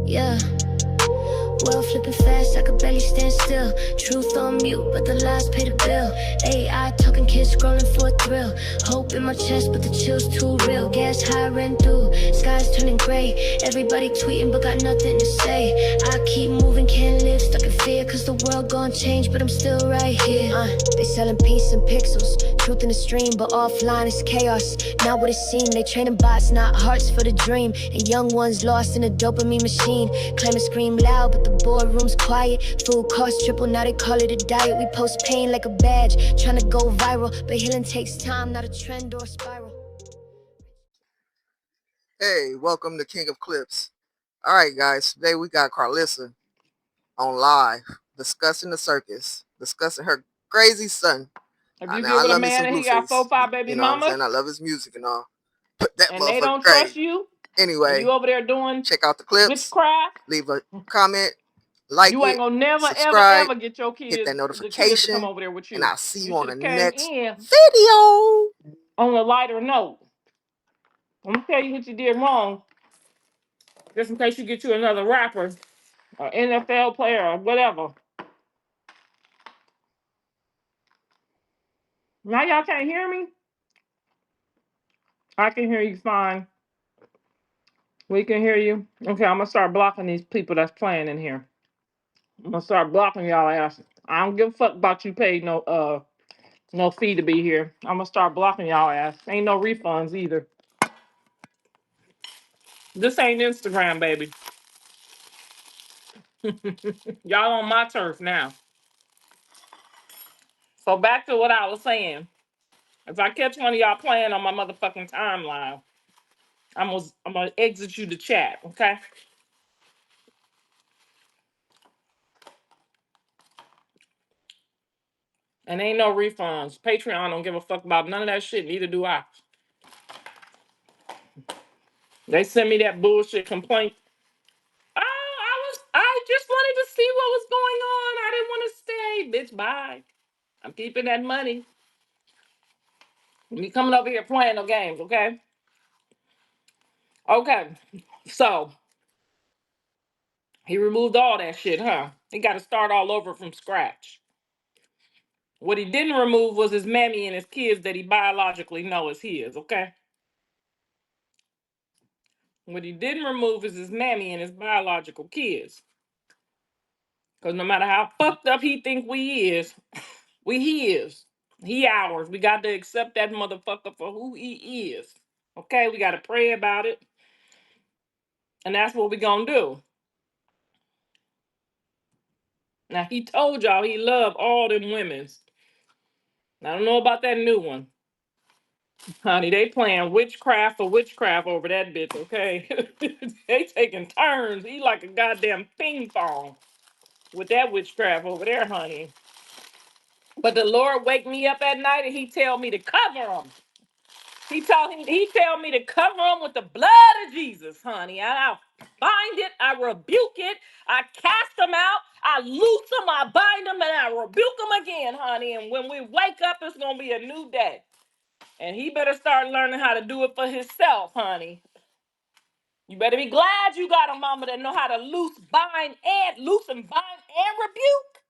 Yeah. World flipping fast, I could barely stand still. Truth on mute, but the lies pay the bill. AI talking, kids scrolling for a thrill. Hope in my chest, but the chill's too real. Gas high, ran through, skies turning gray. Everybody tweeting, but got nothing to say. I keep moving, can't live, stuck in fear. Cause the world gon' change, but I'm still right here. They selling peace and pixels, truth in the stream, but offline is chaos. Not what it seemed, they training bots, not hearts for the dream. And young ones lost in a dopamine machine. Claim to scream loud, but the boardroom's quiet. Food costs triple, now they call it a diet. We post pain like a badge, trying to go viral. But healing takes time, not a trend or a spiral. Hey, welcome to King of Clips. All right, guys, today we got Karlissa on live, discussing the circus, discussing her crazy son. If you I give it a love me man some and he got Blueface, 4-5 baby you know what I'm mamas, saying? I love his music and all, but that and they motherfucker don't trust crazy. you, and Anyway, you over there doing check out the clips, witchcraft, leave a comment, like you ain't it, gonna never, subscribe, ever get your hit kids, that the kids to come notification, over there with you. and I'll see you on should the have came next in video. on a lighter note. I'm gonna tell you what you did wrong, just in case you get you another rapper, or NFL player, or whatever. Now y'all can't hear me? I can hear you fine. We can hear you. Okay, I'm gonna start blocking these people that's playing in here. I'm gonna start blocking y'all asses. I don't give a fuck about you paid no fee to be here. I'm gonna start blocking y'all ass. Ain't no refunds either. This ain't Instagram, baby. Y'all on my turf now. So back to what I was saying. If I catch one of y'all playing on my motherfucking timeline, I'm gonna exit you the chat, okay? And ain't no refunds. Patreon don't give a fuck about none of that shit. Neither do I. They send me that bullshit complaint. Oh, I just wanted to see what was going on. I didn't want to stay. Bitch, bye. I'm keeping that money. Me coming over here playing no games, okay? Okay. So he removed all that shit, huh? He got to start all over from scratch. What he didn't remove was his mammy and his kids that he biologically know is his, okay? What he didn't remove is his mammy and his biological kids. Because no matter how fucked up he think we is, we his. He ours. We got to accept that motherfucker for who he is. Okay? We got to pray about it. And that's what we gonna do. Now, he told y'all he loved all them women's. I don't know about that new one. Honey, they playing witchcraft for witchcraft over that bitch, okay? They taking turns. He like a goddamn ping pong with that witchcraft over there, honey. But the Lord wake me up at night and he tell me to cover them. He tell me to cover them with the blood of Jesus, honey. I bind it, I rebuke it, I cast them out, I loose them, I bind them, and I rebuke them again, honey. And when we wake up, it's gonna be a new day. And he better start learning how to do it for himself, honey. You better be glad you got a mama that know how to loose and bind and rebuke.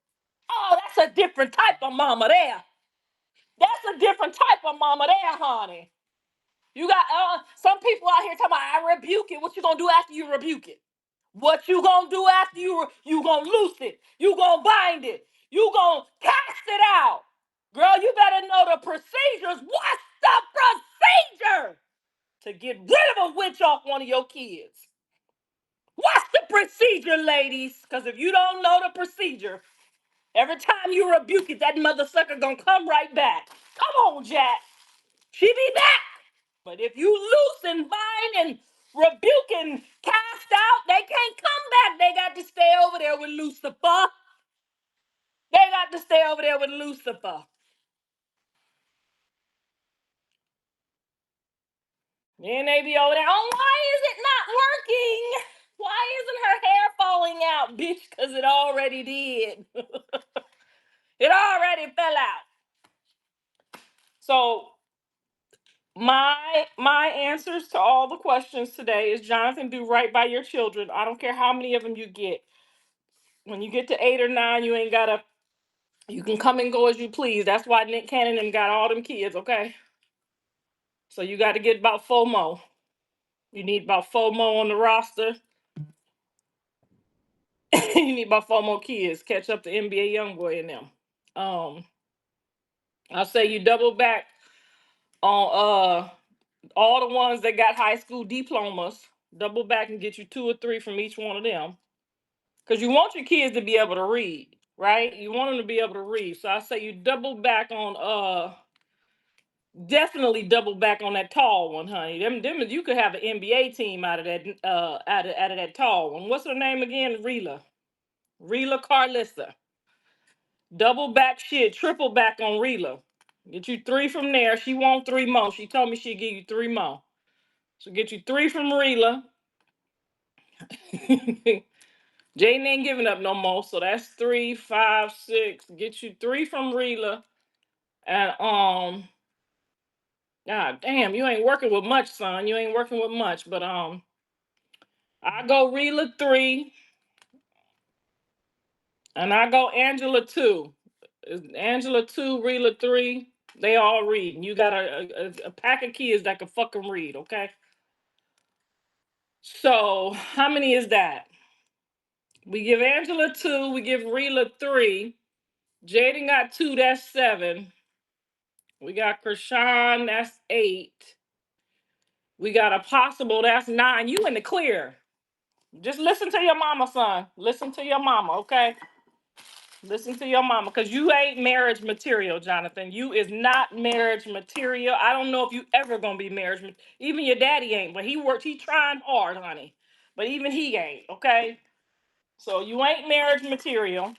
Oh, that's a different type of mama there. That's a different type of mama there, honey. You got some people out here talking about, I rebuke it. What you gonna do after you rebuke it? What you gonna do after you gonna loose it? You gonna bind it? You gonna cast it out? Girl, you better know the procedures. What's the procedure to get rid of a witch off one of your kids? What's the procedure, ladies? Because if you don't know the procedure, every time you rebuke it, that mother sucker gonna come right back. Come on, Jack. She be back. But if you loose and bind and rebuke and cast out, they can't come back. They got to stay over there with Lucifer. They got to stay over there with Lucifer. Then they be over there, oh, why is it not working? Why isn't her hair falling out? Bitch, because it already did. It already fell out. So My answers to all the questions today is, Jonathan, do right by your children. I don't care how many of them you get. When you get to 8 or 9, you ain't gotta. You can come and go as you please. That's why Nick Cannon them got all them kids. Okay, so you got to get about 4 more. You need about 4 more on the roster. You need about 4 more kids. Catch up to NBA YoungBoy and them. Um, I'll say you double back on all the ones that got high school diplomas. Double back and get you 2 or 3 from each one of them. Because you want your kids to be able to read, right? You want them to be able to read. So I say you double back on definitely double back on that tall one, honey. Them you could have an NBA team out of that out of that tall one. What's her name again? Rela. Rela Karlissa. Double back shit, triple back on Rela. Get you 3 from there. She want 3 more. She told me she'd give you 3 more. So get you 3 from Rela. Jaiden ain't giving up no more. So that's 3, 5, 6. Get you 3 from Rela. And God damn, you ain't working with much, son. You ain't working with much. But I go Rela 3. And I go Angela 2. Angela 2, Rela 3. They all read. You got a pack of kids that can fucking read, okay? So how many is that? We give Angela 2, we give Rela 3. Jaden got 2, that's 7. We got Krishan, that's 8. We got a possible, that's 9. You in the clear. Just listen to your mama, son. Listen to your mama, okay? Listen to your mama, because you ain't marriage material, Jonathan. You is not marriage material. I don't know if you ever gonna be marriage material. Even your daddy ain't, but he trying hard, honey. But even he ain't, okay? So you ain't marriage material.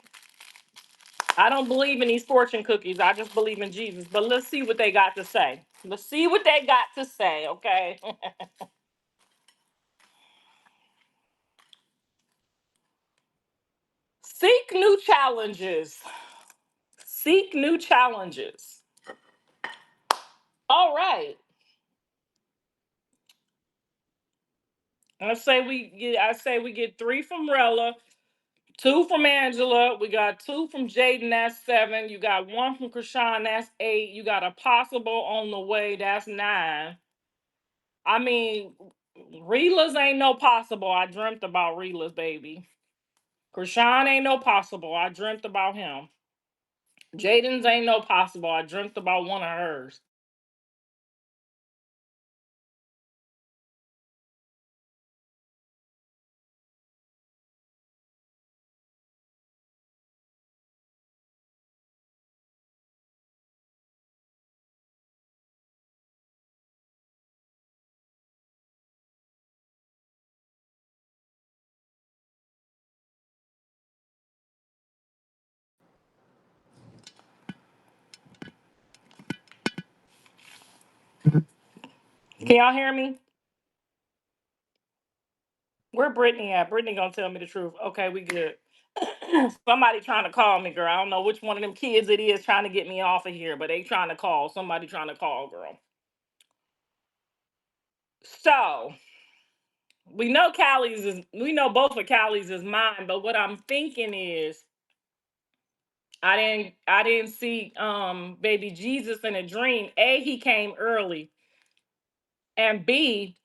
I don't believe in these fortune cookies. I just believe in Jesus. But let's see what they got to say. Let's see what they got to say, okay? Seek new challenges. Seek new challenges. All right. I say we get 3 from Rela, 2 from Angela. We got 2 from Jaden, that's 7. You got 1 from Krishan, that's 8. You got a possible on the way, that's 9. I mean, Rela's ain't no possible. I dreamt about Rela's baby. Krishan ain't no possible. I dreamt about him. Jaden's ain't no possible. I dreamt about one of hers. Can y'all hear me? Where Brittany at? Brittany gonna tell me the truth. Okay, we good. Somebody trying to call me, girl. I don't know which one of them kids it is trying to get me off of here, but they trying to call. Somebody trying to call, girl. So we know both of Callie's is mine, but what I'm thinking is I didn't see baby Jesus in a dream. A, he came early, and B,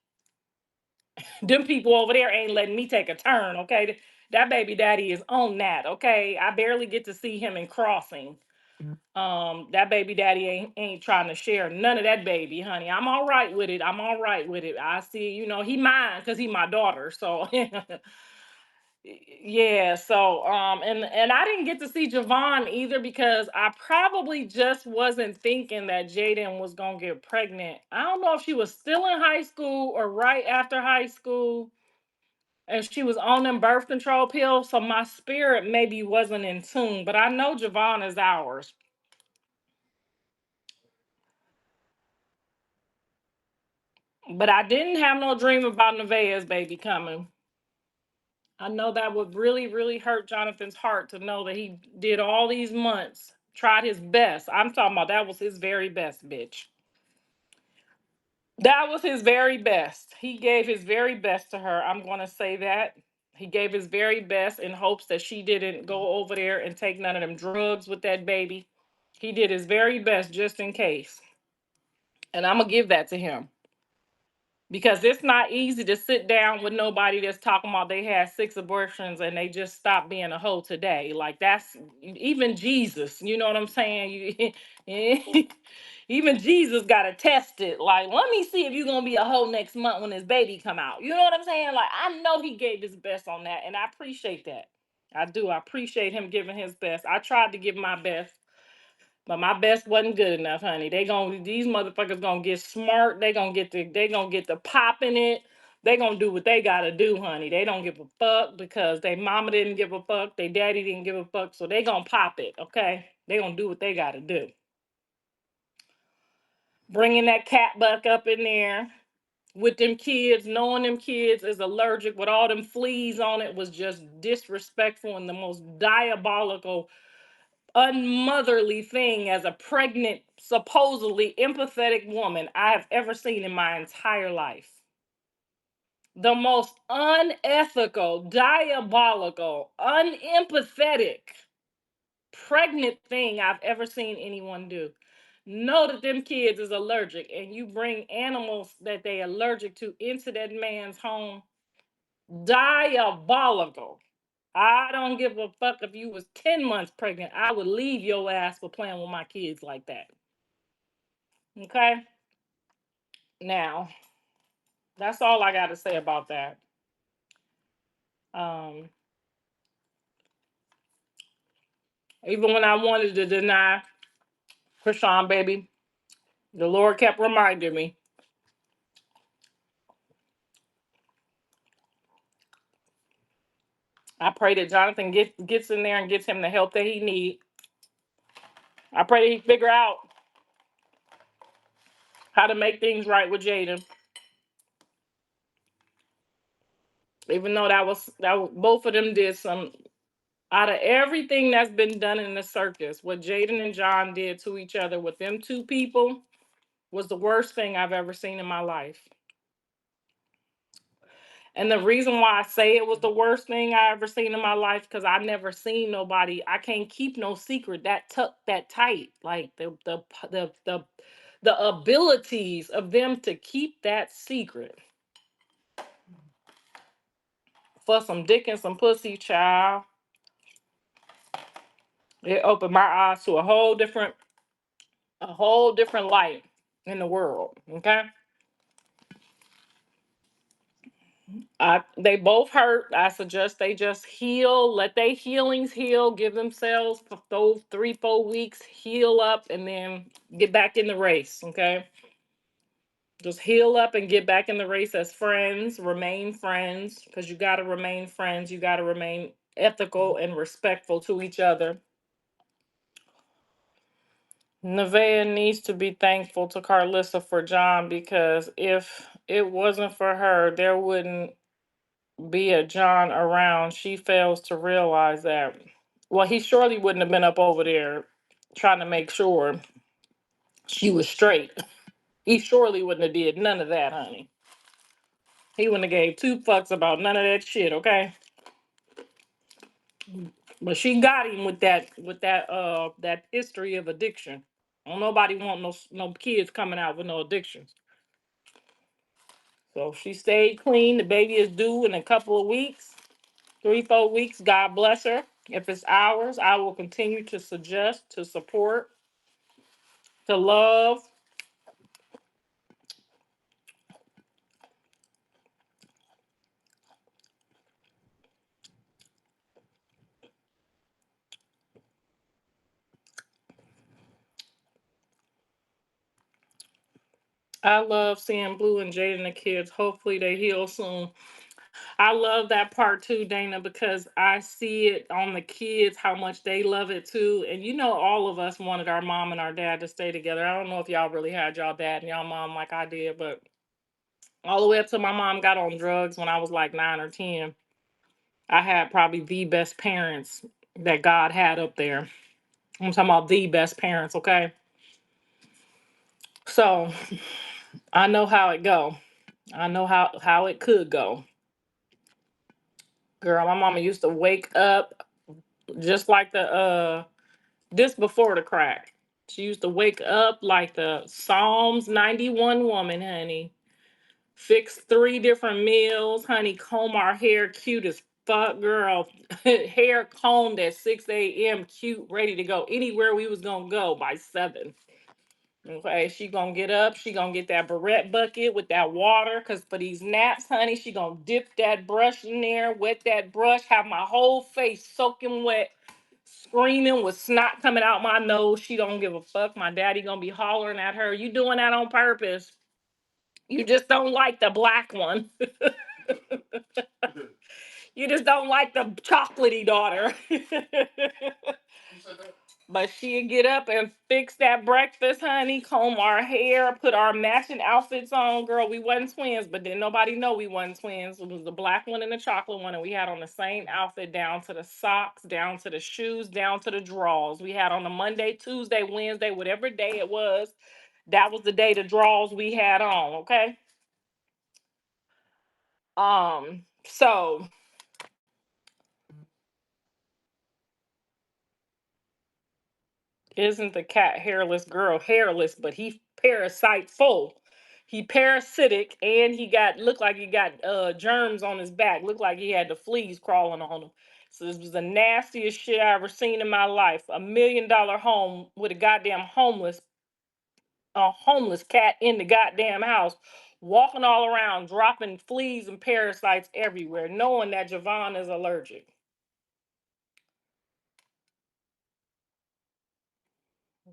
them people over there ain't letting me take a turn, okay? That baby daddy is on that, okay? I barely get to see him in crossing. That baby daddy ain't trying to share none of that baby, honey. I'm all right with it. I'm all right with it. I see, he mine because he my daughter. So yeah, so and I didn't get to see Javon either because I probably just wasn't thinking that Jaden was gonna get pregnant. I don't know if she was still in high school or right after high school and she was on them birth control pills, so my spirit maybe wasn't in tune, but I know Javon is ours. But I didn't have no dream about Nevaeh's baby coming. I know that would really, really hurt Jonathan's heart to know that he did all these months, tried his best. I'm talking about that was his very best, bitch. That was his very best. He gave his very best to her. I'm going to say that. He gave his very best in hopes that she didn't go over there and take none of them drugs with that baby. He did his very best just in case. And I'm going to give that to him. Because it's not easy to sit down with nobody that's talking about they had 6 abortions and they just stopped being a hoe today. Like that's even Jesus, you know what I'm saying? Even Jesus got to test it. Like, let me see if you're going to be a hoe next month when his baby come out. You know what I'm saying? Like, I know he gave his best on that and I appreciate that. I do. I appreciate him giving his best. I tried to give my best. But my best wasn't good enough, honey. These motherfuckers gonna get smart. They gonna get the pop in it. They gonna do what they gotta do, honey. They don't give a fuck because they mama didn't give a fuck, they daddy didn't give a fuck, so they gonna pop it, okay? They gonna do what they gotta do. Bringing that cat buck up in there with them kids, knowing them kids is allergic with all them fleas on it was just disrespectful and the most diabolical unmotherly thing as a pregnant, supposedly empathetic woman I have ever seen in my entire life. The most unethical, diabolical, unempathetic pregnant thing I've ever seen anyone do. Know that them kids is allergic and you bring animals that they allergic to into that man's home. Diabolical. I don't give a fuck if you was 10 months pregnant. I would leave your ass for playing with my kids like that. Okay? Now, that's all I got to say about that. Um, Even when I wanted to deny Krishan, baby, the Lord kept reminding me. I pray that Jonathan gets in there and gets him the help that he needs. I pray that he figure out how to make things right with Jaiden. Even though both of them did some. Out of everything that's been done in the circus, what Jaiden and John did to each other with them two people was the worst thing I've ever seen in my life. And the reason why I say it was the worst thing I ever seen in my life, because I never seen nobody. I can't keep no secret that tucked that tight. Like the abilities of them to keep that secret for some dick and some pussy, child. It opened my eyes to a whole different light in the world. Okay. They both hurt. I suggest they just heal, let their healings heal, give themselves those 3-4 weeks, heal up, and then get back in the race. Okay. Just heal up and get back in the race as friends, remain friends, because you got to remain friends. You got to remain ethical and respectful to each other. Nevaeh needs to be thankful to Karlissa for John, because if it wasn't for her, there wouldn't be a John around. She fails to realize that. Well, he surely wouldn't have been up over there trying to make sure she was straight. He surely wouldn't have did none of that, honey. He wouldn't have gave 2 fucks about none of that shit, okay? But she got him with that history of addiction. Don't nobody want no kids coming out with no addictions. So she stayed clean. The baby is due in a couple of weeks. 3-4 weeks. God bless her. If it's ours, I will continue to suggest, to support, to love. I love seeing Blue and Jade and the kids. Hopefully they heal soon. I love that part too, Dana, because I see it on the kids how much they love it too. And you know, all of us wanted our mom and our dad to stay together. I don't know if y'all really had y'all dad and y'all mom like I did, but all the way up till my mom got on drugs when I was like 9 or 10, I had probably the best parents that God had up there. I'm talking about the best parents, okay? So I know how it go. I know how it could go. Girl, my mama used to wake up just like this before the crack. She used to wake up like the Psalms 91 woman, honey. Fix 3 different meals, honey. Comb our hair, cute as fuck, girl. Hair combed at 6 a.m., cute, ready to go anywhere we was gonna go by 7. Okay, she gonna get up. She gonna get that barrette bucket with that water, cause for these naps, honey, she gonna dip that brush in there, wet that brush, have my whole face soaking wet, screaming with snot coming out my nose. She don't give a fuck. My daddy gonna be hollering at her. You doing that on purpose? You just don't like the black one. You just don't like the chocolatey daughter. But she'd get up and fix that breakfast, honey, comb our hair, put our matching outfits on. Girl, we wasn't twins, but didn't nobody know we wasn't twins. It was the black one and the chocolate one, and we had on the same outfit down to the socks, down to the shoes, down to the drawers. We had on a Monday, Tuesday, Wednesday, whatever day it was. That was the day the drawers we had on, okay? So isn't the cat hairless girl hairless, but he parasiteful. He parasitic and he got looked like he got germs on his back. Looked like he had the fleas crawling on him. So this was the nastiest shit I ever seen in my life. $1 million home with a homeless cat in the goddamn house, walking all around, dropping fleas and parasites everywhere, knowing that Javon is allergic.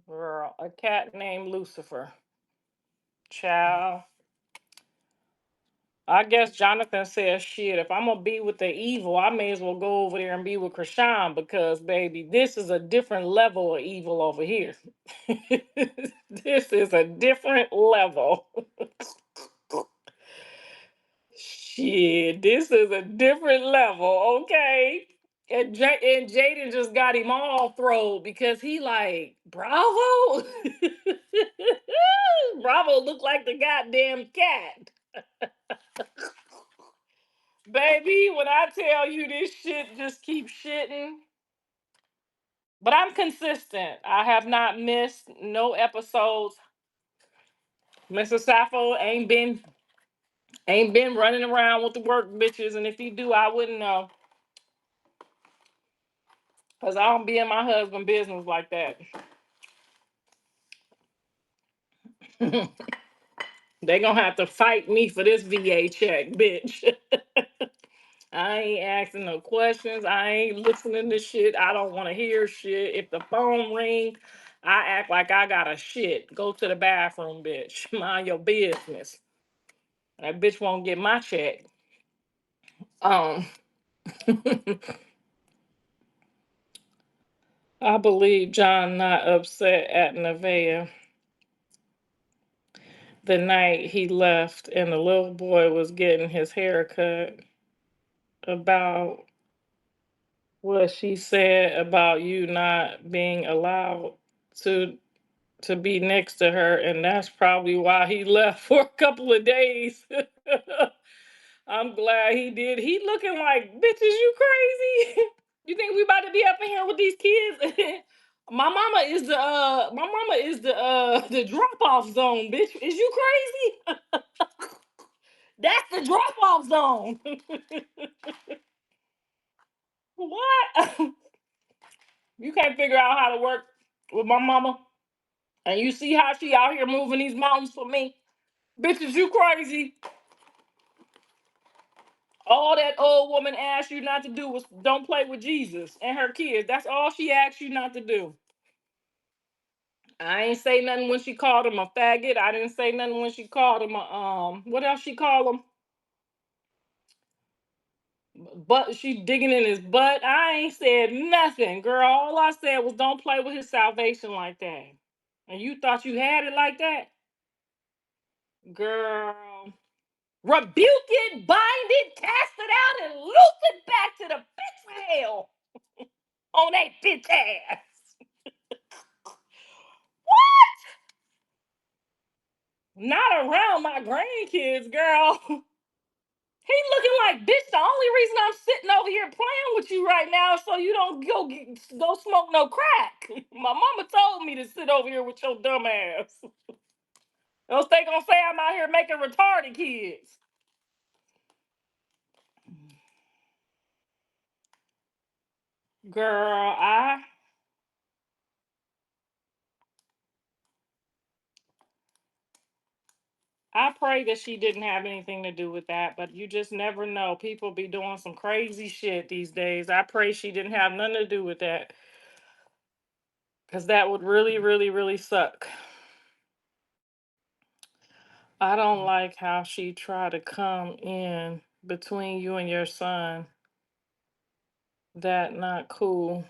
Girl, a cat named Lucifer. Child. I guess Jonathan says, shit, if I'm gonna be with the evil, I may as well go over there and be with Krishan because, baby, this is a different level of evil over here. This is a different level. Shit, this is a different level, okay? And Jaden just got him all throwed because he like, Bravo? Bravo looked like the goddamn cat. Baby, when I tell you this shit just keeps shitting. But I'm consistent. I have not missed no episodes. Mr. Sappho ain't been running around with the work bitches, and if he do, I wouldn't know. Cause I don't be in my husband's business like that. They gonna have to fight me for this VA check, bitch. I ain't asking no questions. I ain't listening to shit. I don't want to hear shit. If the phone ring, I act like I got a shit. Go to the bathroom, bitch. Mind your business. That bitch won't get my check. Um, I believe John not upset at Nevaeh the night he left and the little boy was getting his hair cut about what she said about you not being allowed to be next to her, and that's probably why he left for a couple of days. I'm glad he did. He looking like, bitches, you crazy? You think we about to be up in here with these kids? My mama is the drop off zone, bitch. Is you crazy? That's the drop off zone. What? You can't figure out how to work with my mama, and you see how she out here moving these mountains for me? Bitches, you crazy? All that old woman asked you not to do was don't play with Jesus and her kids. That's all she asked you not to do. I ain't say nothing when she called him a faggot. I didn't say nothing when she called him a what else she called him? But she digging in his butt. I ain't said nothing, girl. All I said was don't play with his salvation like that. And you thought you had it like that? Girl. Rebuke it, bind it, cast it out, and loose it back to the pits of hell on that bitch ass. Not around my grandkids, girl. He looking like, bitch, the only reason I'm sitting over here playing with you right now is so you don't go smoke no crack. My mama told me to sit over here with your dumb ass. Else they gonna say I'm out here making retarded kids. Girl, I pray that she didn't have anything to do with that, but you just never know. People be doing some crazy shit these days. I pray she didn't have nothing to do with that. Because that would really, really, really suck. I don't like how she tried to come in between you and your son. That not cool.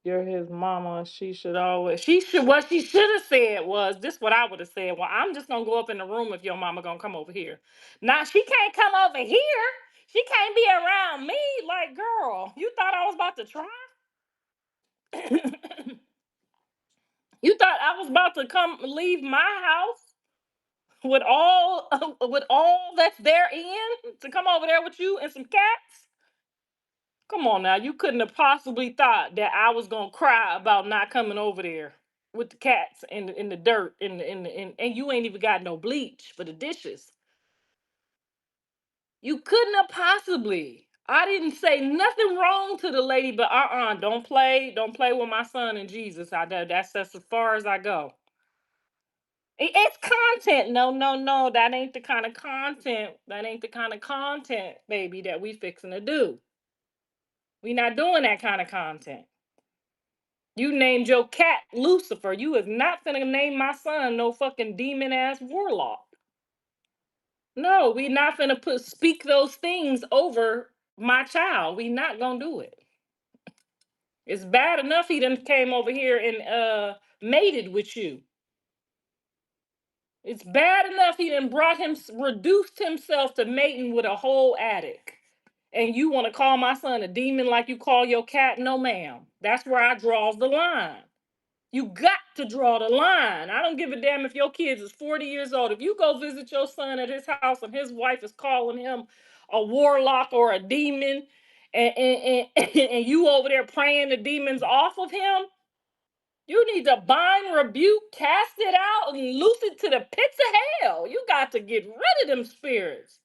You're his mama. What she should have said was, this what I would have said. Well, I'm just gonna go up in the room if your mama gonna come over here. Now she can't come over here. She can't be around me. Like, girl, you thought I was about to try? You thought I was about to come leave my house with all with all that's therein to come over there with you and some cats? Come on now, you couldn't have possibly thought that I was gonna cry about not coming over there with the cats in the dirt and you ain't even got no bleach for the dishes. You couldn't have possibly. I didn't say nothing wrong to the lady, but don't play with my son and Jesus. That's as far as I go. It's content. No, no, no. That ain't the kind of content. That ain't the kind of content, baby, that we fixing to do. We not doing that kind of content. You named your cat Lucifer. You is not finna name my son no fucking demon ass warlock. No, we not finna speak those things over my child. We not gonna do it. It's bad enough he done came over here and mated with you. It's bad enough he done reduced himself to mating with a whole addict. And you want to call my son a demon like you call your cat? No, ma'am. That's where I draws the line. You got to draw the line. I don't give a damn if your kids is 40 years old. If you go visit your son at his house and his wife is calling him a warlock or a demon, and you over there praying the demons off of him, you need to bind, rebuke, cast it out, and loose it to the pits of hell. You got to get rid of them spirits.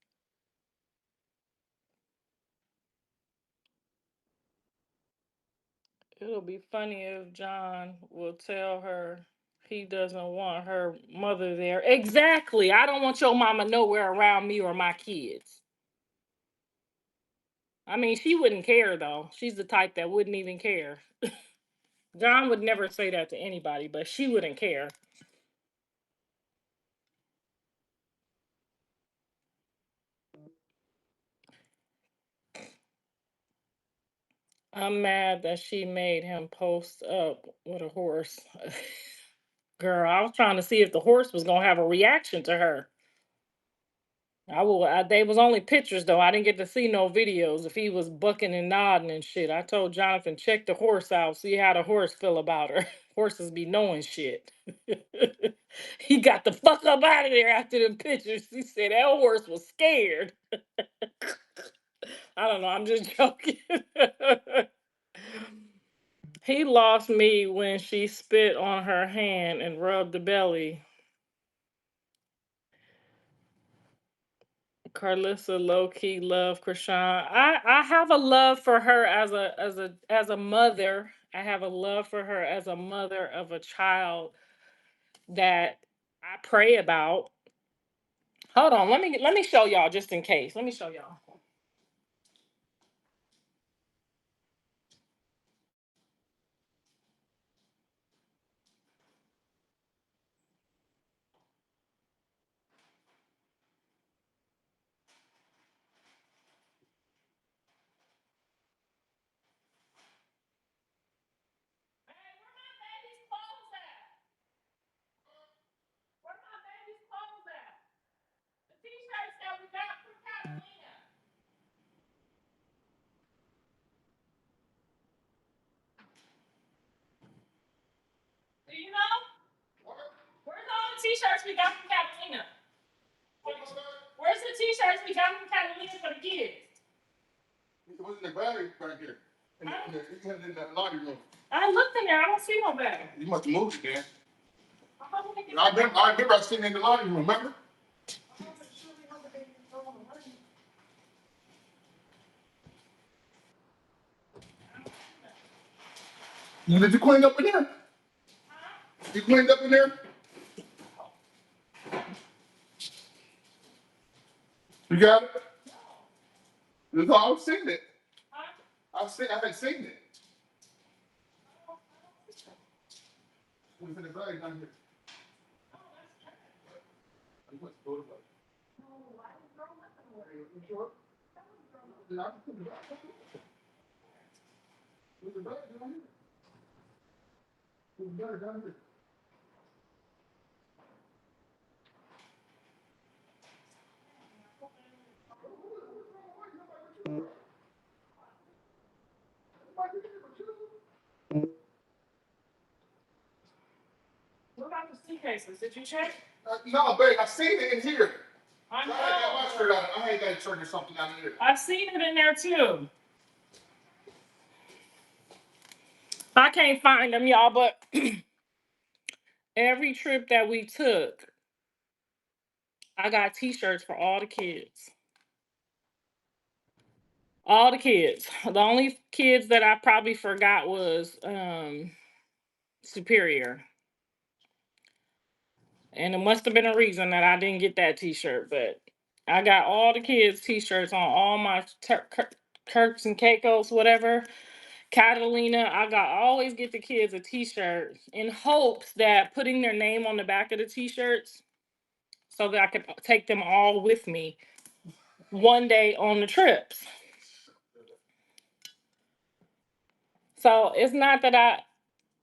It'll be funny if John will tell her he doesn't want her mother there. Exactly. I don't want your mama nowhere around me or my kids. I mean, she wouldn't care though. She's the type that wouldn't even care. John would never say that to anybody, but she wouldn't care. I'm mad that she made him post up with a horse. Girl, I was trying to see if the horse was gonna have a reaction to her. They was only pictures though. I didn't get to see no videos if he was bucking and nodding and shit. I told Jonathan check the horse out, see how the horse feel about her. Horses be knowing shit. He got the fuck up out of there after the pictures. He said that horse was scared. I don't know. I'm just joking. He lost me when she spit on her hand and rubbed the belly. Karlissa low key love Krishan. I have a love for her as a mother. I have a love for her as a mother of a child that I pray about. Hold on, let me show y'all just in case. Let me show y'all. Hey, where my baby's clothes at? Where my baby's clothes at? The t-shirts that we got from Catalina. Do you know? Where's all the t-shirts we got from Catalina? Where's the t-shirts we got from Catalina for the kids? It was in the bag back here. In the laundry room. I looked in there. I don't see no bag. You must have moved it then. I remember I seen it in the laundry room, remember? Did you clean up in there? You cleaned up in there? You got it? That's all I've seen it. I haven't seen it. It was in the bag down here. You must go to the you sure? Yeah, I can put it back. Put the bag down here. Put the bag down here. What about the suitcases? Did you check? No, babe, I seen it in here. I know. I had got my shirt on. I had got a shirt or something out of here. I've seen it in there too. I can't find them, y'all, but every trip that we took, I got t-shirts for all the kids. All the kids. The only kids that I probably forgot was Superior. And it must have been a reason that I didn't get that t-shirt, but I got all the kids t-shirts on all my Kirks and Caicos, whatever. Catalina, I always get the kids a t-shirt in hopes that putting their name on the back of the t-shirts so that I could take them all with me one day on the trips. So it's not that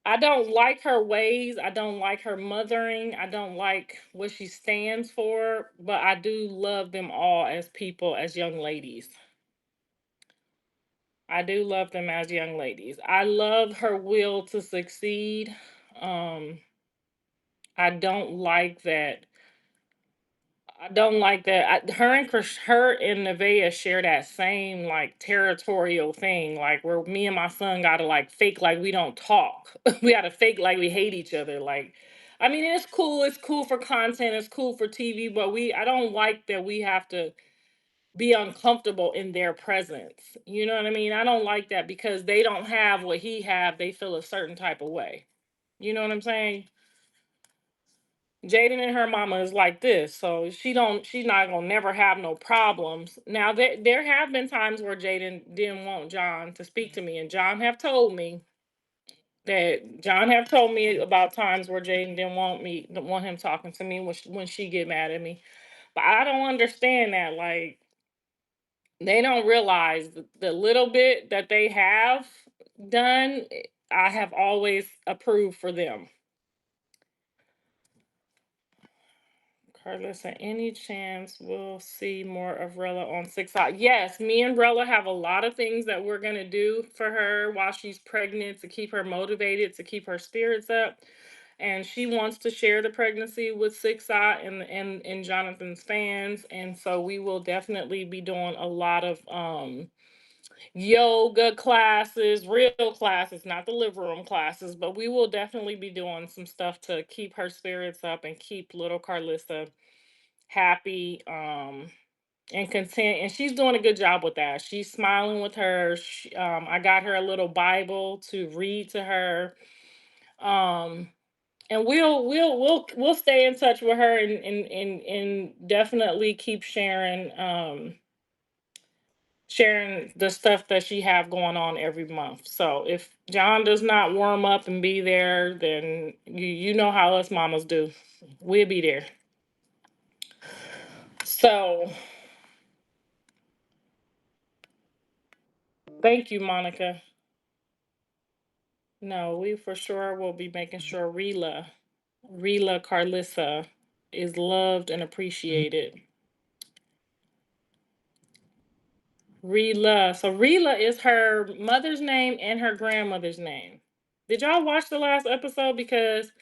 I don't like her ways. I don't like her mothering. I don't like what she stands for, but I do love them all as people, as young ladies. I do love them as young ladies. I love her will to succeed. Um, I don't like that. I don't like that. Her and Nevaeh share that same like territorial thing, like where me and my son gotta like fake like we don't talk. We gotta fake like we hate each other. Like, I mean, it's cool. It's cool for content. It's cool for TV. But I don't like that we have to be uncomfortable in their presence. You know what I mean? I don't like that because they don't have what he have. They feel a certain type of way. You know what I'm saying? Jaiden and her mama is like this, so she's not gonna never have no problems. Now there have been times where Jaiden didn't want John to speak to me, and John have told me about times where Jaiden didn't want him talking to me when she get mad at me. But I don't understand that. Like they don't realize the little bit that they have done. I have always approved for them. Karlissa, any chance we'll see more of Rela on 6 Out? Yes, me and Rela have a lot of things that we're going to do for her while she's pregnant to keep her motivated, to keep her spirits up. And she wants to share the pregnancy with 6 Out and Jonathan's fans. And so we will definitely be doing a lot of yoga classes, real classes, not the living room classes, but we will definitely be doing some stuff to keep her spirits up and keep little Karlissa happy and content, and she's doing a good job with that. She's smiling with her. I got her a little Bible to read to her, and we'll stay in touch with her and definitely keep sharing the stuff that she have going on every month. So if John does not warm up and be there, then you know how us mamas do. We'll be there. So thank you, Monica. No, we for sure will be making sure Rela Karlissa is loved and appreciated. Rela. So Rela is her mother's name and her grandmother's name. Did y'all watch the last episode? Because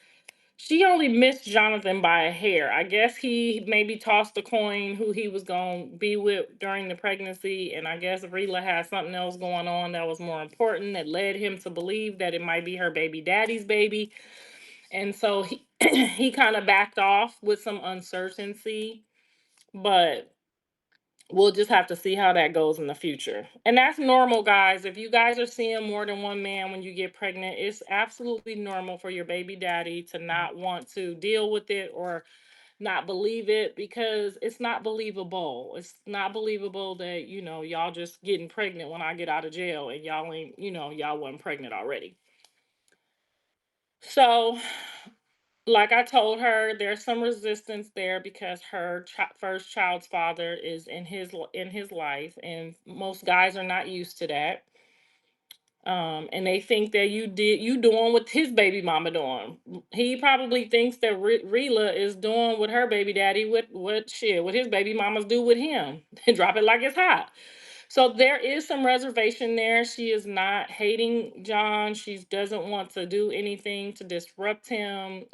She only missed Jonathan by a hair. I guess he maybe tossed a coin who he was going to be with during the pregnancy. And I guess Rela had something else going on that was more important that led him to believe that it might be her baby daddy's baby. And so he, he kind of backed off with some uncertainty. But we'll just have to see how that goes in the future. And that's normal, guys. If you guys are seeing more than one man when you get pregnant, it's absolutely normal for your baby daddy to not want to deal with it or not believe it, because it's not believable. It's not believable that, y'all just getting pregnant when I get out of jail and y'all ain't, y'all wasn't pregnant already. So, like I told her, there's some resistance there because her first child's father is in his life, and most guys are not used to that. And they think that you doing what his baby mama doing. He probably thinks that Rela is doing what her baby daddy what his baby mamas do with him and drop it like it's hot. So there is some reservation there. She is not hating John. She doesn't want to do anything to disrupt him.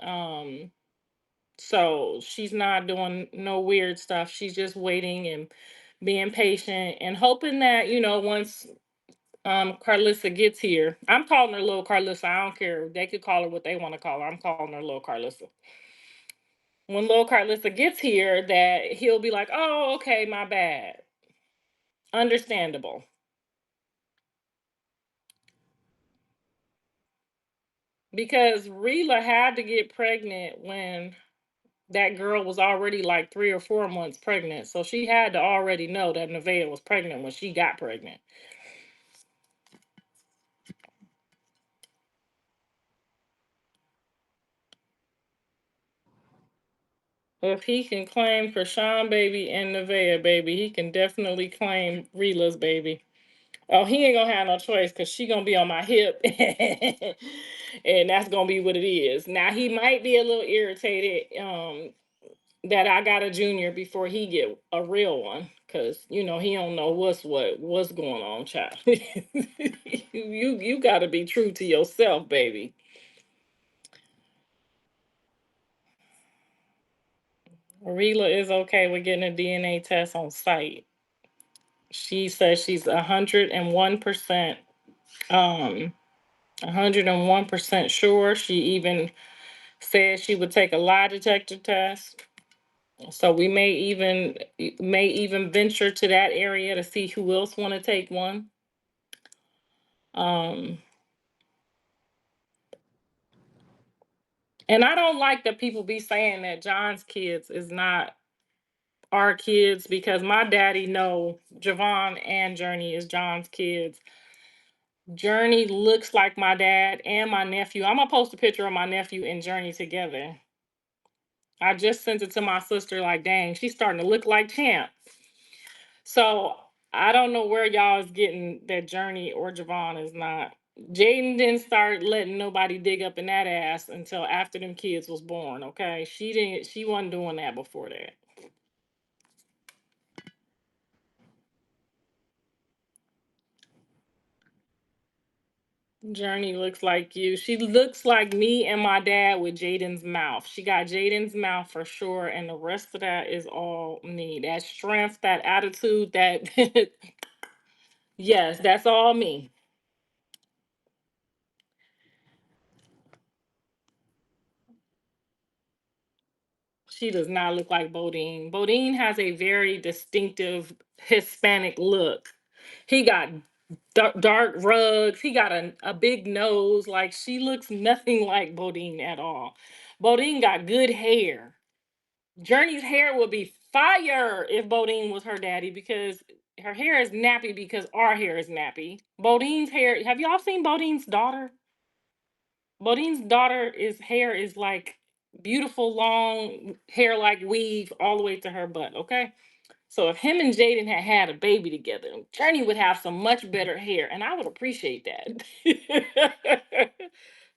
So she's not doing no weird stuff. She's just waiting and being patient and hoping that, once Karlissa gets here. I'm calling her little Karlissa. I don't care. They could call her what they want to call her. I'm calling her little Karlissa. When little Karlissa gets here, that he'll be like, oh, okay, my bad. Understandable. Because Rela had to get pregnant when that girl was already like 3 or 4 months pregnant. So she had to already know that Nevaeh was pregnant when she got pregnant. If he can claim Krishan baby and Nevaeh baby, he can definitely claim Rela's baby. Oh, he ain't gonna have no choice because she gonna be on my hip, and that's gonna be what it is. Now he might be a little irritated that I got a junior before he get a real one, because he don't know what's going on, child. You got to be true to yourself, baby. Rela is okay with getting a DNA test on site. She says she's 101%, 101% sure. She even said she would take a lie detector test. So we may even venture to that area to see who else want to take one. Um, and I don't like that people be saying that John's kids is not our kids, because my daddy know Javon and Journey is John's kids. Journey looks like my dad and my nephew. I'm gonna post a picture of my nephew and Journey together. I just sent it to my sister, like, dang, she's starting to look like Champ. So I don't know where y'all is getting that Journey or Javon is not. Jaiden didn't start letting nobody dig up in that ass until after them kids was born. Okay, she wasn't doing that before that. Journey looks like you. She looks like me and my dad with Jaiden's mouth. She got Jaiden's mouth for sure, and the rest of that is all me. That strength, that attitude, that yes, that's all me. She does not look like Bodine. Bodine has a very distinctive Hispanic look. He got dark rugs. He got a big nose. Like, she looks nothing like Bodine at all. Bodine got good hair. Journey's hair would be fire if Bodine was her daddy, because her hair is nappy because our hair is nappy. Bodine's hair. Have y'all seen Bodine's daughter? Bodine's daughter is hair is like beautiful long hair, like weave all the way to her butt. Okay, so if him and Jaiden had had a baby together, Journey would have some much better hair, and I would appreciate that.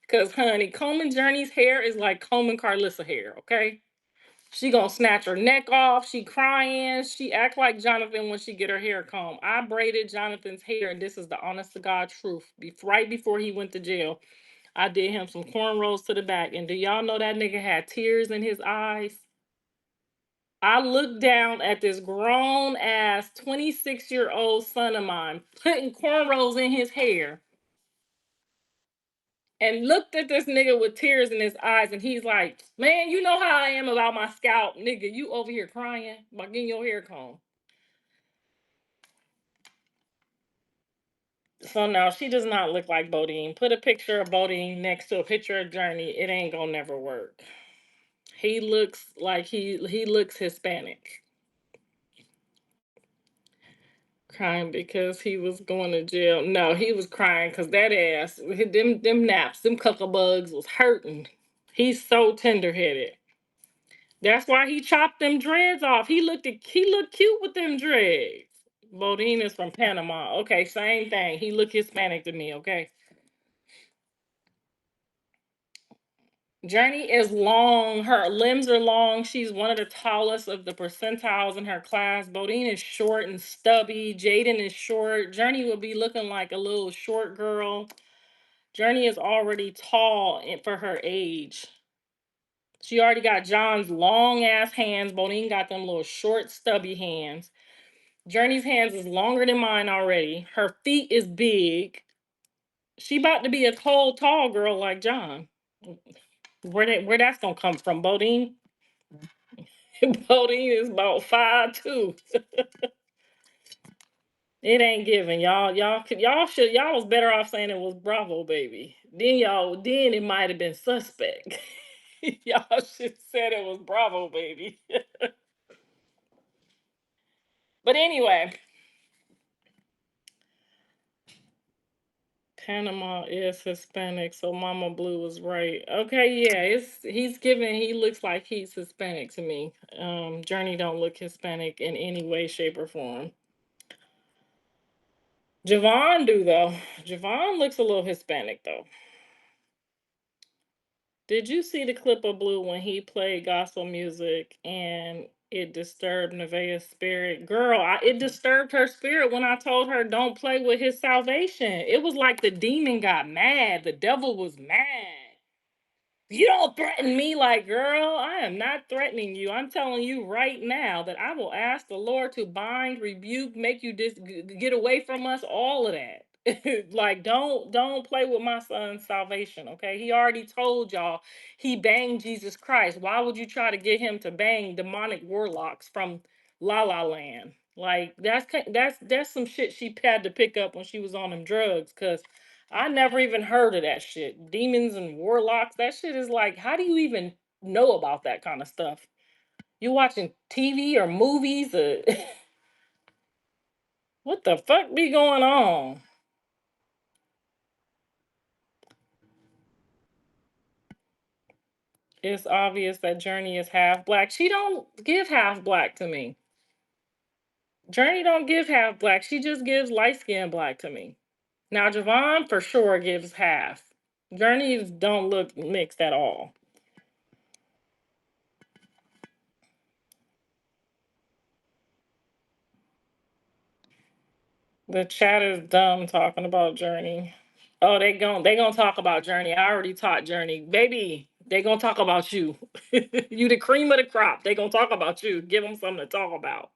Cause honey, combing Journey's hair is like combing Karlissa hair. Okay, she gonna snatch her neck off. She crying. She act like Jonathan when she get her hair combed. I braided Jonathan's hair, and this is the honest to God truth. Right before he went to jail, I did him some cornrows to the back. And do y'all know that nigga had tears in his eyes? I looked down at this grown ass 26-year-old son of mine putting cornrows in his hair and looked at this nigga with tears in his eyes. And he's like, man, you know how I am about my scalp, nigga. You over here crying about getting your hair combed. So no, she does not look like Bodine. Put a picture of Bodine next to a picture of Journey. It ain't gonna never work. He looks like he looks Hispanic. Crying because he was going to jail. No, he was crying because that ass, them naps, them bugs was hurting. He's so tender headed. That's why he chopped them dreads off. He looked cute with them dreads. Bodine is from Panama. Okay, same thing. He looked Hispanic to me. Okay. Journey is long. Her limbs are long. She's one of the tallest of the percentiles in her class. Bodine is short and stubby. Jaiden is short. Journey would be looking like a little short girl. Journey is already tall for her age. She already got John's long ass hands. Bodine got them little short, stubby hands. Journey's hands is longer than mine already. Her feet is big. She about to be a tall girl like John. Where that's gonna come from, Bodine? Bodine is about 5'2". It ain't giving y'all was better off saying it was Bravo baby. Then it might have been suspect. Y'all should said it was Bravo baby. But anyway, Panama is Hispanic, so Mama Blue was right. Okay, yeah, he looks like he's Hispanic to me. Journey don't look Hispanic in any way, shape, or form. Javon do though. Javon looks a little Hispanic though. Did you see the clip of Blue when he played gospel music and it disturbed Nevaeh's spirit? Girl, it disturbed her spirit when I told her don't play with his salvation. It was like the demon got mad. The devil was mad. You don't threaten me, like, girl, I am not threatening you. I'm telling you right now that I will ask the Lord to bind, rebuke, make you get away from us, all of that. Like, don't play with my son's salvation, okay? He already told y'all he banged Jesus Christ. Why would you try to get him to bang demonic warlocks from La La Land? Like, that's some shit she had to pick up when she was on them drugs, cause I never even heard of that shit. Demons and warlocks. That shit is like, how do you even know about that kind of stuff? You watching TV or movies? Or what the fuck be going on? It's obvious that Journey is half black. She don't give half black to me. Journey don't give half black. She just gives light skin black to me. Now Javon for sure gives half. Journeys don't look mixed at all. The chat is dumb talking about Journey. Oh, they gonna talk about Journey. I already taught Journey. Baby, they gonna talk about you. You the cream of the crop. They gonna talk about you. Give them something to talk about.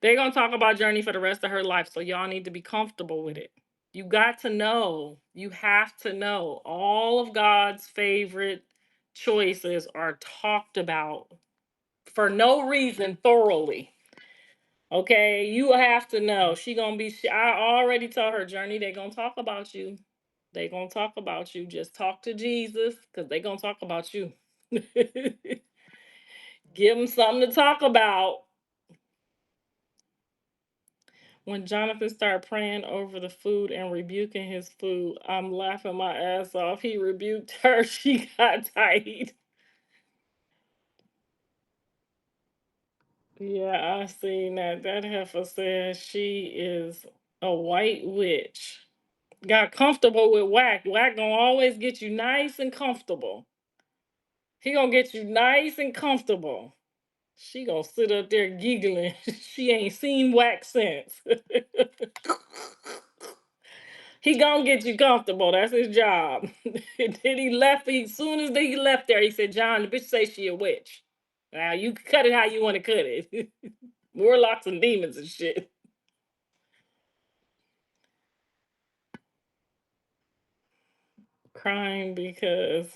They gonna talk about Journey for the rest of her life. So y'all need to be comfortable with it. You got to know. You have to know. All of God's favorite choices are talked about for no reason thoroughly. Okay, you have to know. She gonna be. I already told her, Journey. They gonna talk about you. They gonna talk about you. Just talk to Jesus, cause they gonna talk about you. Give them something to talk about. When Jonathan started praying over the food and rebuking his food, I'm laughing my ass off. He rebuked her. She got tight. Yeah, I seen that. That heifer says she is a white witch. Got comfortable with Whack. Whack gonna always get you nice and comfortable. He gonna get you nice and comfortable. She gonna sit up there giggling. She ain't seen Whack since. He gonna get you comfortable. That's his job. And then he left. Soon as he left there, he said, "John, the bitch say she a witch. Now you cut it how you want to cut it. Warlocks and demons and shit." Crying because,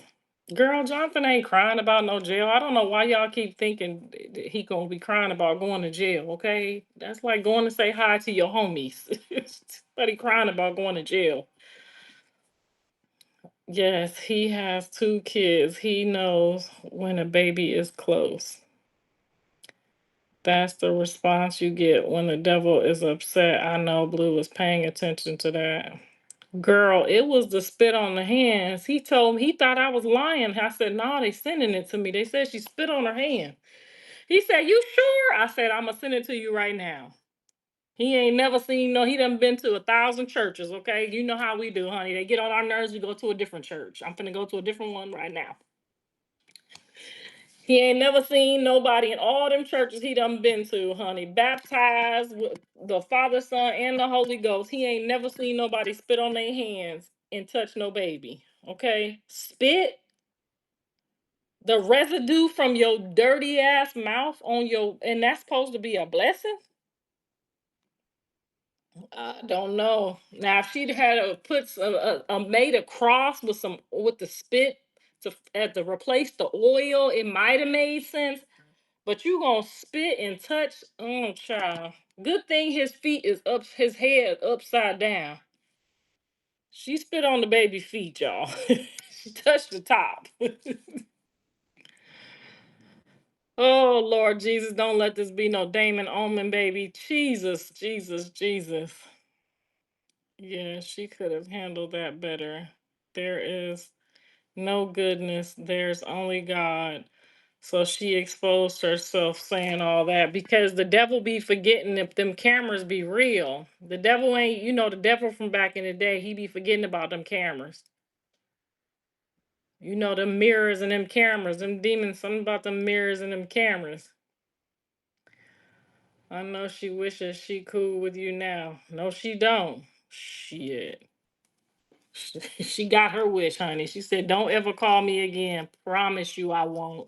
girl, Jonathan ain't crying about no jail. I don't know why y'all keep thinking he gonna be crying about going to jail. Okay, that's like going to say hi to your homies. But he crying about going to jail. Yes, he has 2 kids. He knows when a baby is close. That's the response you get when the devil is upset. I know Blue was paying attention to that. Girl, it was the spit on the hands. He told me he thought I was lying. I said, "No, they sending it to me. They said she spit on her hand." He said, "You sure?" I said, "I'm gonna send it to you right now." He ain't never seen no, he done been to 1,000 churches, okay? You know how we do, honey. They get on our nerves, we go to a different church. I'm finna go to a different one right now. He ain't never seen nobody in all them churches he done been to, honey, baptized with the Father, Son, and the Holy Ghost. He ain't never seen nobody spit on their hands and touch no baby. Okay? Spit, the residue from your dirty ass mouth on your, and that's supposed to be a blessing? I don't know. Now, if she'd had put made a cross with some with the spit to replace the oil, it might have made sense. But you gonna spit and touch, child. Good thing his feet is up, his head upside down. She spit on the baby feet, y'all. She touched the top. Oh Lord Jesus, don't let this be no Damon Omen, baby. Jesus, Jesus, Jesus. Yeah, she could have handled that better. There is no goodness. There's only God. So she exposed herself saying all that because the devil be forgetting if them cameras be real. The devil ain't, the devil from back in the day, he be forgetting about them cameras. Them mirrors and them cameras, them demons, something about them mirrors and them cameras. I know she wishes she cool with you now. No, she don't. Shit. She got her wish, honey. She said, "Don't ever call me again. Promise you I won't."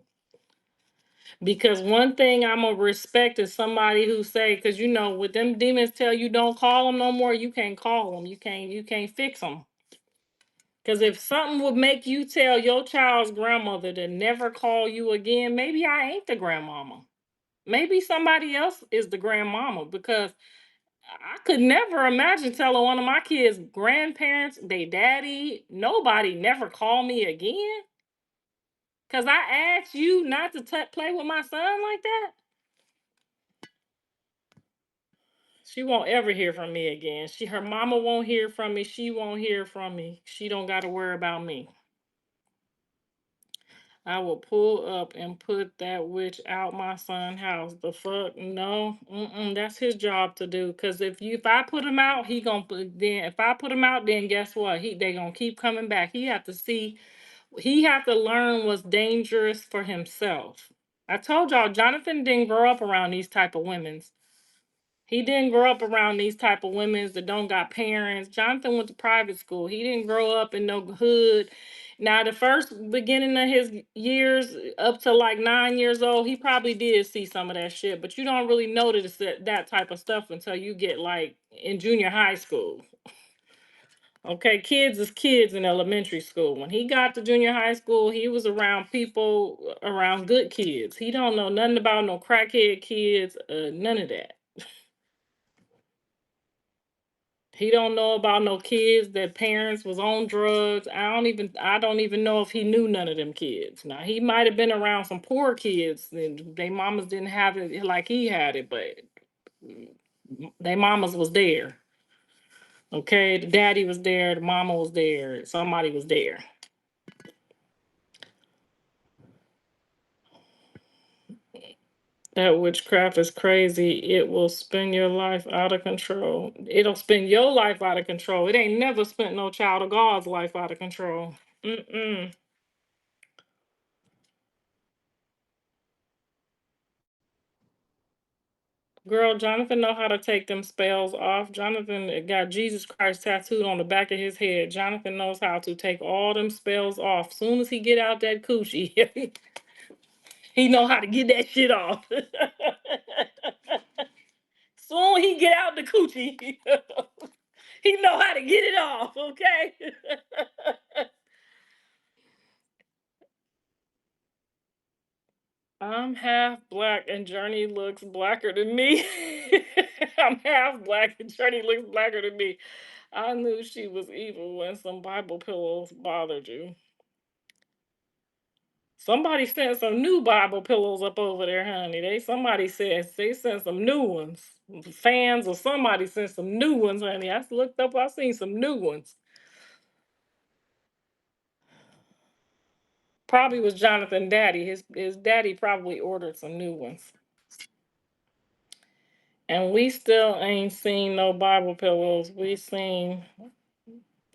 Because one thing I'm gonna respect is somebody who say, because with them demons tell you don't call them no more, you can't call them. You can't fix them. Because if something would make you tell your child's grandmother to never call you again, maybe I ain't the grandmama. Maybe somebody else is the grandmama, because I could never imagine telling one of my kids' grandparents, they daddy, nobody never call me again. Because I asked you not to play with my son like that. She won't ever hear from me again. Her mama won't hear from me. She won't hear from me. She don't got to worry about me. I will pull up and put that witch out my son's house. The fuck? No. That's his job to do. Cause if I put him out, he gonna then if I put him out, then guess what? They gonna keep coming back. He have to see, he have to learn what's dangerous for himself. I told y'all Jonathan didn't grow up around these type of women. He didn't grow up around these type of women that don't got parents. Jonathan went to private school. He didn't grow up in no hood. Now, the first beginning of his years, up to like 9 years old, he probably did see some of that shit. But you don't really notice that type of stuff until you get like in junior high school. Okay, kids is kids in elementary school. When he got to junior high school, he was around people, around good kids. He don't know nothing about no crackhead kids, none of that. He don't know about no kids that parents was on drugs. I don't even know if he knew none of them kids. Now he might have been around some poor kids and they mamas didn't have it like he had it, but they mamas was there. Okay, the daddy was there, the mama was there, somebody was there. That witchcraft is crazy. It will spin your life out of control. It'll spin your life out of control. It ain't never spent no child of God's life out of control. Mm-mm. Girl, Jonathan know how to take them spells off. Jonathan got Jesus Christ tattooed on the back of his head. Jonathan knows how to take all them spells off. Soon as he get out that coochie, he know how to get that shit off. Soon he get out the coochie, he know how to get it off, okay? I'm half black and Journey looks blacker than me. I'm half black and Journey looks blacker than me. I knew she was evil when some Bible pillows bothered you. Somebody sent some new Bible pillows up over there, honey. Somebody said they sent some new ones. Fans or somebody sent some new ones, honey. I looked up, I seen some new ones. Probably was Jonathan Daddy. His daddy probably ordered some new ones. And we still ain't seen no Bible pillows. We seen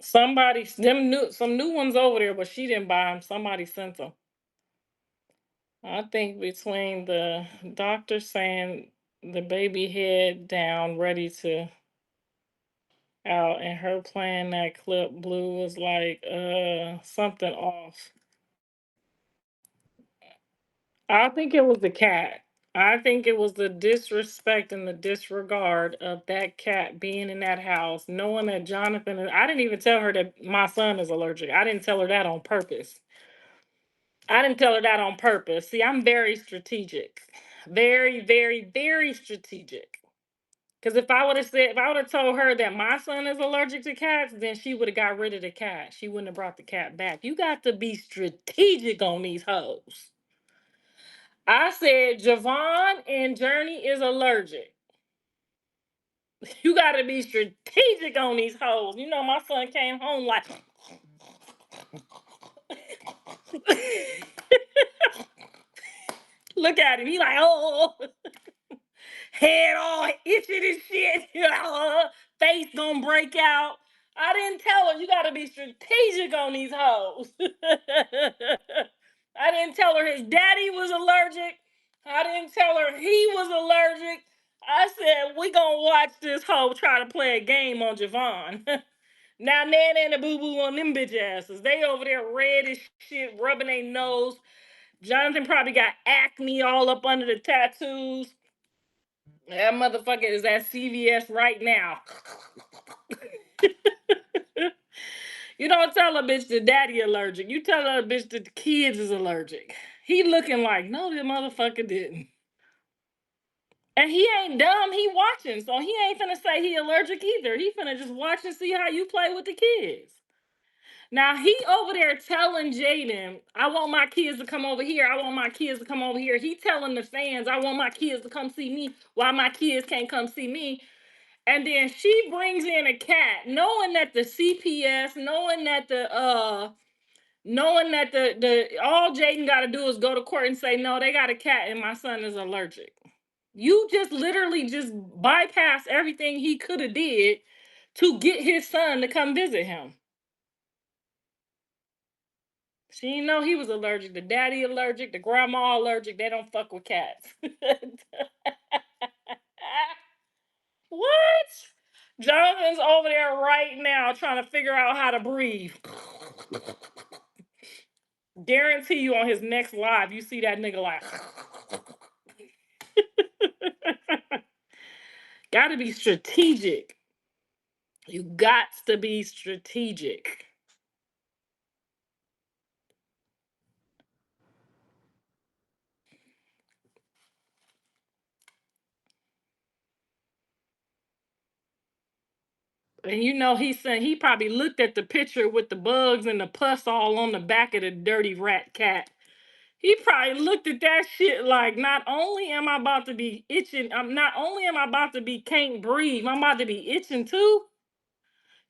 some new ones over there, but she didn't buy them. Somebody sent them. I think between the doctor saying the baby head down, ready to out, and her playing that clip, Blue was like, something off. I think it was the cat. I think it was the disrespect and the disregard of that cat being in that house, knowing that Jonathan, I didn't even tell her that my son is allergic. I didn't tell her that on purpose. I didn't tell her that on purpose. See, I'm very strategic. Very, very, very strategic. Because if I would have told her that my son is allergic to cats, then she would have got rid of the cat. She wouldn't have brought the cat back. You got to be strategic on these hoes. I said Javon and Journey is allergic. You got to be strategic on these hoes. You know, my son came home like, look at him. He like, oh, head all itching and shit. Face gonna break out. I didn't tell her you gotta be strategic on these hoes. I didn't tell her his daddy was allergic. I didn't tell her he was allergic. I said we gonna watch this hoe try to play a game on Javon. Now Nan and the boo boo on them bitch asses. They over there red as shit, rubbing their nose. Jonathan probably got acne all up under the tattoos. That motherfucker is at CVS right now. You don't tell a bitch the daddy allergic. You tell a bitch that the kids is allergic. He looking like, no, the motherfucker didn't. And he ain't dumb. He watching. So he ain't finna say he allergic either. He finna just watch and see how you play with the kids. Now he over there telling Jaiden, I want my kids to come over here. I want my kids to come over here. He telling the fans, I want my kids to come see me while my kids can't come see me. And then she brings in a cat, knowing that the CPS, knowing that the all Jaiden got to do is go to court and say, no, they got a cat and my son is allergic. You just literally just bypass everything he could have did to get his son to come visit him. She didn't know he was allergic. The daddy allergic, the grandma allergic. They don't fuck with cats. What? Jonathan's over there right now trying to figure out how to breathe. Guarantee you on his next live, you see that nigga like. Gotta be strategic. You got to be strategic. And you know, he probably looked at the picture with the bugs and the pus all on the back of the dirty rat cat. He probably looked at that shit like, not only am I about to be itching, not only am I about to be can't breathe, I'm about to be itching too.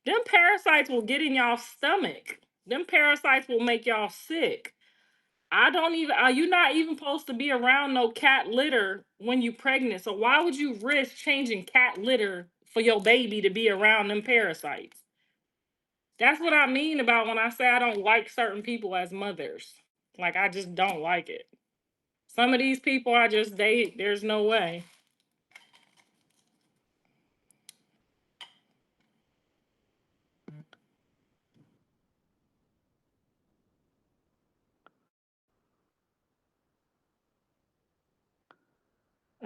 Them parasites will get in y'all stomach. Them parasites will make y'all sick. I don't even, you're not even supposed to be around no cat litter when you pregnant. So why would you risk changing cat litter for your baby to be around them parasites? That's what I mean about when I say I don't like certain people as mothers. Like, I just don't like it. Some of these people I just date, there's no way.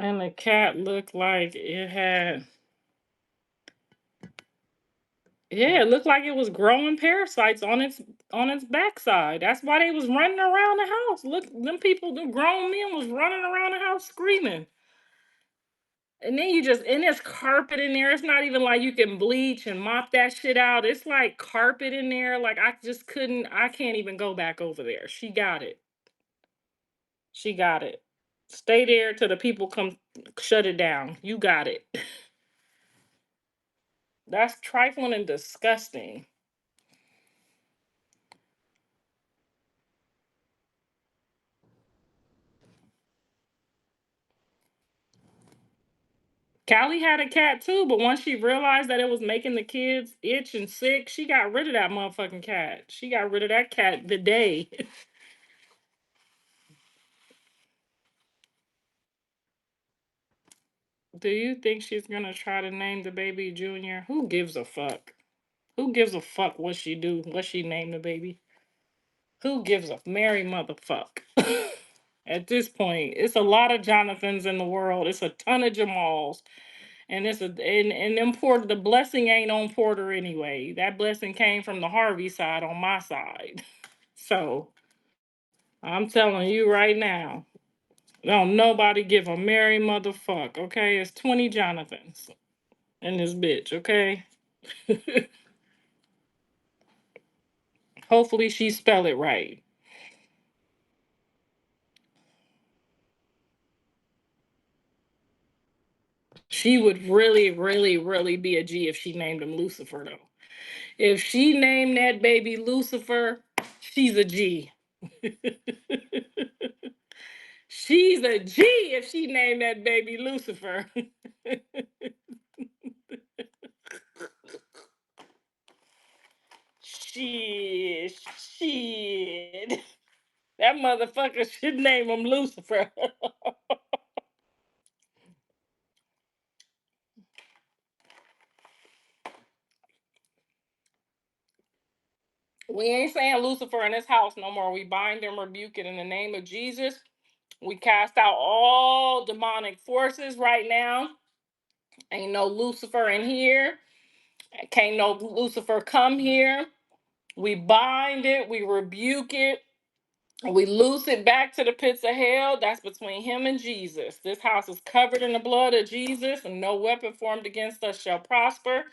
And the cat looked like it had, yeah, it looked like it was growing parasites on its backside. That's why they was running around the house. Look, them people, the grown men was running around the house screaming. And then and there's carpet in there. It's not even like you can bleach and mop that shit out. It's like carpet in there. Like I can't even go back over there. She got it. She got it. Stay there till the people come shut it down. You got it. That's trifling and disgusting. Callie had a cat too, but once she realized that it was making the kids itch and sick, she got rid of that motherfucking cat. She got rid of that cat the day. Do you think she's gonna try to name the baby Junior? Who gives a fuck? Who gives a fuck what she do? What she name the baby? Who gives a merry motherfuck? At this point, it's a lot of Jonathans in the world. It's a ton of Jamals. And them Porter, the blessing ain't on Porter anyway. That blessing came from the Harvey side on my side. So I'm telling you right now, don't nobody give a merry motherfuck, okay? It's 20 Jonathans in this bitch, okay? Hopefully she spell it right. She would really, really, really be a G if she named him Lucifer, though. If she named that baby Lucifer, she's a G. She's a G if she named that baby Lucifer. Shit. That motherfucker should name him Lucifer. We ain't saying Lucifer in this house no more. We bind and rebuke it in the name of Jesus. We cast out all demonic forces right now. Ain't no Lucifer in here. Can't no Lucifer come here. We bind it. We rebuke it. We loose it back to the pits of hell. That's between him and Jesus. This house is covered in the blood of Jesus, and no weapon formed against us shall prosper.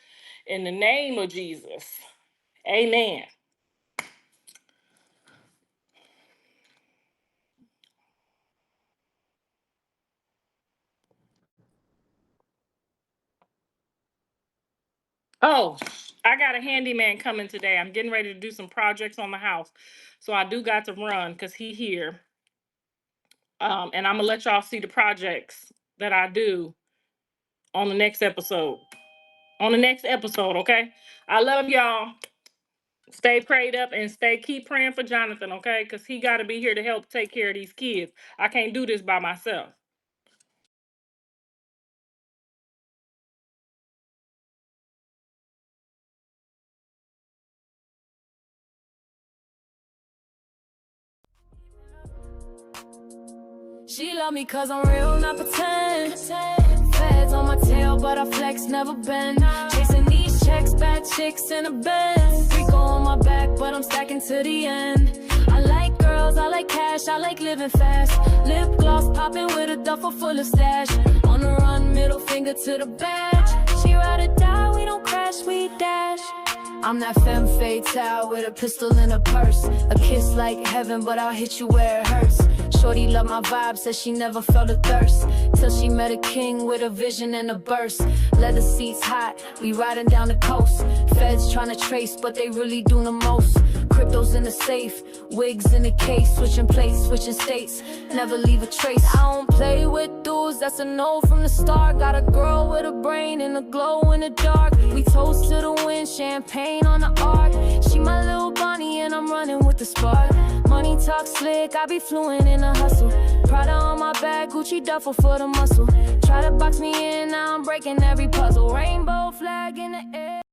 In the name of Jesus. Amen. Oh, I got a handyman coming today. I'm getting ready to do some projects on the house. So I do got to run because he here. And I'm going to let y'all see the projects that I do on the next episode. On the next episode, okay? I love y'all. Stay prayed up and keep praying for Jonathan, okay? Because he got to be here to help take care of these kids. I can't do this by myself. She love me cause I'm real, not pretend. Feds on my tail, but I flex, never bend. Chasing these checks, bad chicks in a Benz. Freak on my back, but I'm stacking to the end. I like girls, I like cash, I like living fast. Lip gloss popping with a duffel full of stash. On the run, middle finger to the badge. She ride or die, we don't crash, we dash. I'm that femme fatale with a pistol in a purse. A kiss like heaven, but I'll hit you where it hurts. Shorty love my vibe, says she never felt a thirst till she met a king with a vision and a burst. Leather seats hot, we riding down the coast. Feds trying to trace, but they really doing the most. Cryptos in the safe, wigs in the case. Switching plates, switching states, never leave a trace. I don't play with dudes, that's a no from the start. Got a girl with a brain and a glow in the dark. We toast to the wind, champagne on the arc. She my little Bonnie and I'm running with the spark. Money talk slick, I be fluent in a hustle. Prada on my back, Gucci duffel for the muscle. Try to box me in, now I'm breaking every puzzle. Rainbow flag in the air.